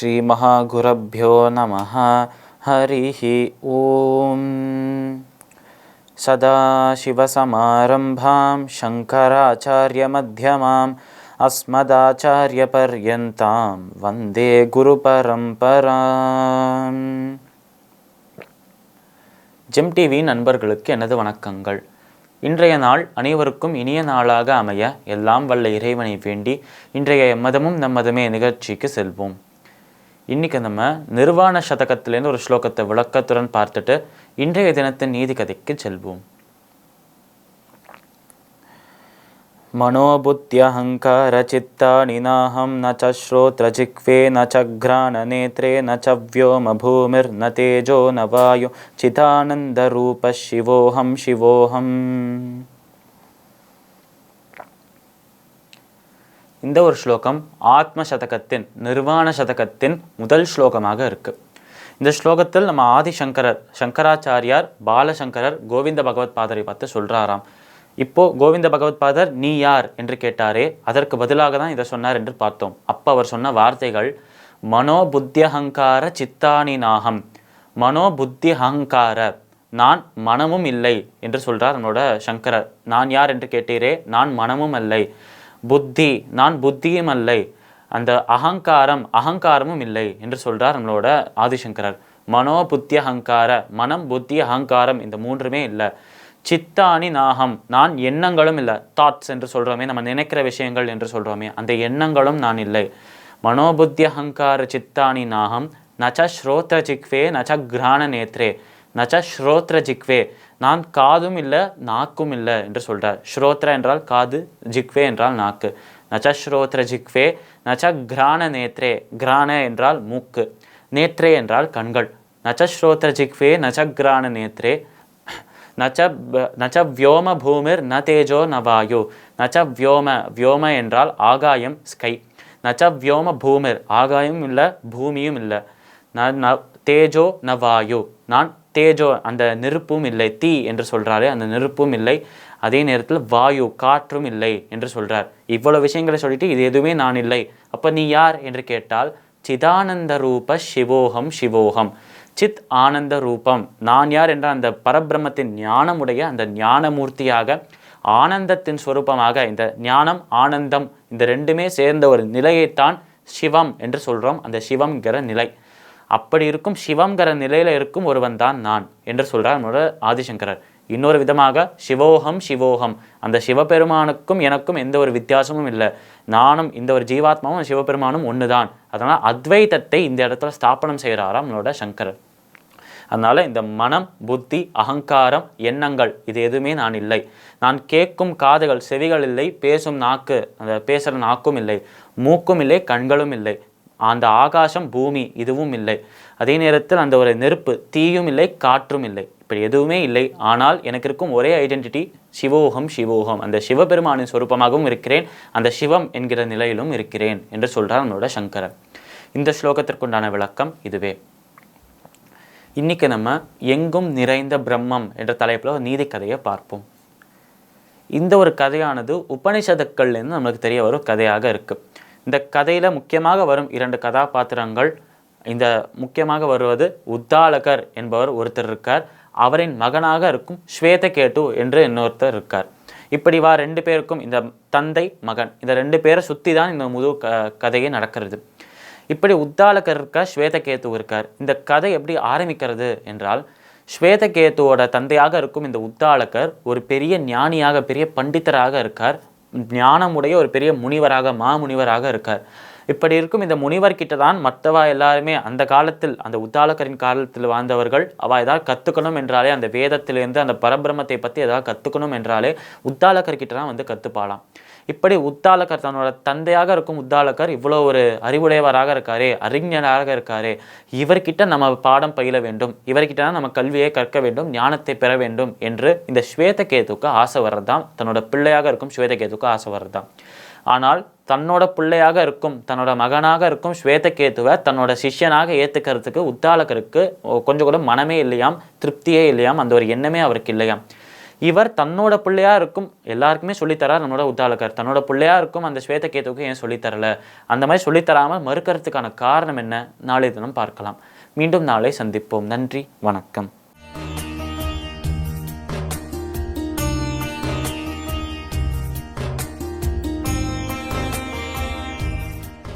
श्रीमहागुरुभ्यो नमः। हरिः ॐ। सदाशिवसमारम्भां शङ्कराचार्यमध्यमाम् अस्मदाचार्यपर्यन्तां वन्दे குருபரம்பராம். ஜெம் டிவி நண்பர்களுக்கு எனது வணக்கங்கள். இன்றைய நாள் அனைவருக்கும் இனிய நாளாக அமைய எல்லாம் வல்ல இறைவனை வேண்டி இன்றைய எம்மதமும் நம்மதமே நிகழ்ச்சிக்கு செல்வோம். இன்றைக்கி நம்ம நிர்வாண சதகத்திலேருந்து ஒரு ஸ்லோகத்தை விளக்கத்துடன் பார்த்துட்டு இன்றைய தினத்தின் நீதி கதைக்கு செல்வோம். மனோபுத்தியஹங்கார சித்தானி நாஹம் ந ச ஸ்ரோத்ர ஜிக்வே ந ச க்ராண நேத்ரே ந ச வ்யோம பூமிர் ந தேஜோ ந வாயு சிதானந்த ரூப சிவோஹம் சிவோஹம். இந்த ஒரு ஸ்லோகம் ஆத்ம சதகத்தின் நிர்வாண சதகத்தின் முதல் ஸ்லோகமாக இருக்கு. இந்த ஸ்லோகத்தில் நம்ம சங்கராச்சாரியார் பாலசங்கரர் கோவிந்த பகவத் பாதரை பார்த்து சொல்றாராம். இப்போ கோவிந்த பகவத் பாதர் நீ யார் என்று கேட்டாரே, அதற்கு பதிலாக தான் இதை சொன்னார் என்று பார்த்தோம். அப்போ அவர் சொன்ன வார்த்தைகள் மனோபுத்தியஹங்கார சித்தானி நாகம். மனோபுத்தியஹங்கார, நான் மனமும் இல்லை என்று சொல்றார் நம்மளோட சங்கரர். நான் யார் என்று கேட்டீரே, நான் மனமும் இல்லை. புத்தி, நான் புத்தியும் இல்லை. அந்த அகங்காரமும் இல்லை என்று சொல்றார் நம்மளோட ஆதிசங்கரர். மனோபுத்தியஹங்கார, மனம் புத்தி அகங்காரம் இந்த மூன்றுமே இல்லை. சித்தானி நாகம், நான் எண்ணங்களும் இல்லை. தாட்ஸ் என்று சொல்கிறோமே, நம்ம நினைக்கிற விஷயங்கள் என்று சொல்கிறோமே, அந்த எண்ணங்களும் நான் இல்லை. மனோபுத்தி அகங்கார சித்தானி நாகம் நச்ச ஸ்ரோத்ர ஜிக்வே நச்ச கிராண நேத்ரே நச்ச ஸ்ரோத்ர ஜிக்வே, நான் காதும் இல்லை நாக்கும் இல்லை என்று சொல்கிறார். ஸ்ரோத்ர என்றால் காது, ஜிக்வே என்றால் நாக்கு. நச்ச ஸ்ரோத்ர ஜிக்வே நச்ச கிராண நேத்ரே, கிராண என்றால் மூக்கு, நேத்ரே என்றால் கண்கள். நச்ச ஸ்ரோத்ர ஜிக்வே நச்ச கிராண நேத்ரே நச்ச வ்யோம பூமிர் ந தேஜோ ந வாயு. நச்ச வ்யோம, வ்யோம என்றால் ஆகாயம், ஸ்கை. நச்ச வ்யோம பூமிர், ஆகாயம் இல்லை பூமியும் இல்லை. தேஜோ ந வாயு, நான் தேஜோ அந்த நெருப்பும் இல்லை. தீ என்று சொல்கிறாரே அந்த நெருப்பும் இல்லை. அதே நேரத்தில் வாயு காற்றும் இல்லை என்று சொல்கிறார். இவ்வளோ விஷயங்களை சொல்லிட்டு இது எதுவுமே நான் இல்லை. அப்போ நீ யார் என்று கேட்டால் சிதானந்த ரூப சிவோகம் சிவோகம். சித் ஆனந்த ரூபம், நான் யார் என்ற அந்த பரபிரம்மத்தின் ஞானமுடைய அந்த ஞானமூர்த்தியாக, ஆனந்தத்தின் ஸ்வரூபமாக, இந்த ஞானம் ஆனந்தம் இந்த ரெண்டுமே சேர்ந்த ஒரு நிலையைத்தான் சிவம் என்று சொல்கிறோம். அந்த சிவம்ங்கிற நிலை, அப்படி இருக்கும் சிவம்ங்கிற நிலையில் இருக்கும் ஒருவன் தான் நான் என்று சொல்கிறார் நம்மளோட ஆதிசங்கரர். இன்னொரு விதமாக சிவோகம் சிவோகம், அந்த சிவபெருமானுக்கும் எனக்கும் எந்த ஒரு வித்தியாசமும் இல்லை. நானும் இந்த ஒரு ஜீவாத்மாவும் சிவபெருமானும் ஒன்று தான். அதனால் அத்வைதத்தை இந்த இடத்துல ஸ்தாபனம் செய்கிறாராம் நம்மளோட சங்கரர். அதனால் இந்த மனம் புத்தி அகங்காரம் எண்ணங்கள் இது எதுவுமே நான் இல்லை. நான் கேட்கும் காதுகள் செவிகள் இல்லை, பேசும் நாக்கு அந்த பேசுகிற நாக்கும் இல்லை, மூக்கும் இல்லை, கண்களும் இல்லை, அந்த ஆகாசம் பூமி இதுவும் இல்லை. அதே நேரத்தில் அந்த ஒரு நெருப்பு தீயும் இல்லை, காற்றும் இல்லை, இப்படி எதுவுமே இல்லை. ஆனால் எனக்கு இருக்கும் ஒரே ஐடென்டிட்டி சிவோகம் சிவோகம், அந்த சிவபெருமானின் சொரூபமாகவும் இருக்கிறேன், அந்த சிவம் என்கிற நிலையிலும் இருக்கிறேன் என்று சொல்கிறார் நம்மளோட சங்கரர். இந்த ஸ்லோகத்திற்குண்டான விளக்கம் இதுவே. இன்னைக்கு நம்ம எங்கும் நிறைந்த பிரம்மம் என்ற தலைப்பில் ஒரு நீதி கதையை பார்ப்போம். இந்த ஒரு கதையானது உபனிஷத்துக்கள்லேருந்து நம்மளுக்கு தெரிய வரும் கதையாக இருக்குது. இந்த கதையில் முக்கியமாக வரும் 2 கதாபாத்திரங்கள், இந்த முக்கியமாக வருவது உத்தாலகர் என்பவர் ஒருத்தர் இருக்கார், அவரின் மகனாக இருக்கும் ஸ்வேதகேது என்று இன்னொருத்தர் இருக்கார். இப்படி 2 பேருக்கும் இந்த தந்தை மகன் இந்த 2 பேரை சுற்றி தான் இந்த முழு கதையே நடக்கிறது. இப்படி உத்தாலகர் இருக்கார், ஸ்வேதகேது இருக்கார். இந்த கதை எப்படி ஆரம்பிக்கிறது என்றால், ஸ்வேதகேதுவோட தந்தையாக இருக்கும் இந்த உத்தாலகர் ஒரு பெரிய ஞானியாக பெரிய பண்டிதராக இருக்கார். ஞானமுடைய ஒரு பெரிய முனிவராக மாமுனிவராக இருக்கார். இப்படி இருக்கும் இந்த முனிவர்கிட்ட தான் மற்றவா எல்லாருமே அந்த காலத்தில் அந்த உத்தாலகரின் காலத்தில் வாழ்ந்தவர்கள் அவள் ஏதாவது கற்றுக்கணும் என்றாலே, அந்த வேதத்திலேருந்து அந்த பரபிரம்மத்தை பற்றி ஏதாவது கற்றுக்கணும் என்றாலே உத்தாலகர்கிட்ட தான் வந்து கற்றுப்பாலாம். இப்படி உத்தாலகர் தன்னோட தந்தையாக இருக்கும் உத்தாலகர் இவ்வளோ ஒரு அறிவுடையவராக இருக்காரே, அறிஞராக இருக்காரே, இவர்கிட்ட நம்ம பாடம் பயில வேண்டும், இவர்கிட்ட தான் நம்ம கல்வியை கற்க வேண்டும், ஞானத்தை பெற வேண்டும் என்று இந்த ஸ்வேதகேதுக்கு ஆசை வர்றதுதான். தன்னோட பிள்ளையாக இருக்கும் ஸ்வேதகேதுக்கு ஆசை வர்றதுதான். ஆனால் தன்னோட பிள்ளையாக இருக்கும் தன்னோட மகனாக இருக்கும் ஸ்வேதகேதுவை தன்னோட சிஷ்யனாக ஏற்றுக்கிறதுக்கு உத்தாலகருக்கு கொஞ்சம் கூட மனமே இல்லையாம், திருப்தியே இல்லையாம், அந்த ஒரு எண்ணமே அவருக்கு இல்லையாம். இவர் தன்னோட பிள்ளையா இருக்கும் எல்லாருக்குமே சொல்லித்தரார் நம்மளோட உத்தாலகர். தன்னோட பிள்ளையா இருக்கும் அந்த ஸ்வேதகேதுவுக்கு ஏன் சொல்லித்தரல, அந்த மாதிரி சொல்லித்தராமல் மறுக்கிறதுக்கான காரணம் என்ன, நாளை தினம் பார்க்கலாம். மீண்டும் நாளை சந்திப்போம். நன்றி, வணக்கம்.